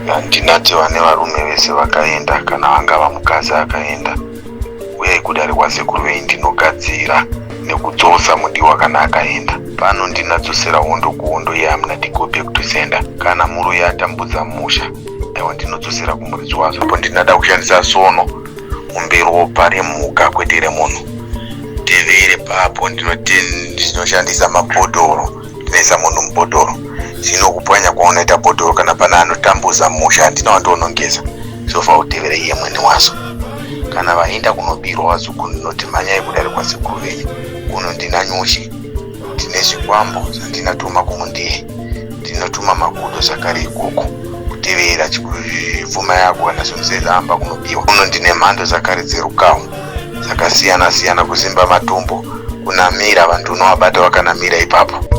Ndinati vane varume vese vakaenda kana vangava mukadzi akaenda uye kudare kwasekuru vei ndinogadzira nekudzosa mudiwa kana akaenda. Pano ndinadzosera hondo kuhondo yeamuna dikope kutosenda kana muru yatambudza musha aiwa ndinodzosera kumuridzi wazo. Po ndinada kushandisa sono umberopa remhuka kwete remunhu. Tevere papo ndinoshandisa mabhodhoro, ndinoisa munhu mubhodhoro. Zvino kupwanya kwaunoita bhodhoro kana pana anotambudza musha handina wandonongeza. Sofa utevere iye mwene wazo. Kana vaenda kunobirwa wazuku ndinoti mhanyai kudare kwasekuru venyu. Kuno ndina nyuchi, ndine zvikwambo zvandinatuma kumundiye, ndinotuma makudo zvakare ikoko kutevera pfuma yako kana zvimusezamba kunobiwa. Kuno ndine mhando zvakare dzerukawu dzakasiyana siyana, kuzimba matombo, kunamira vantu unovabata vakanamira ipapo.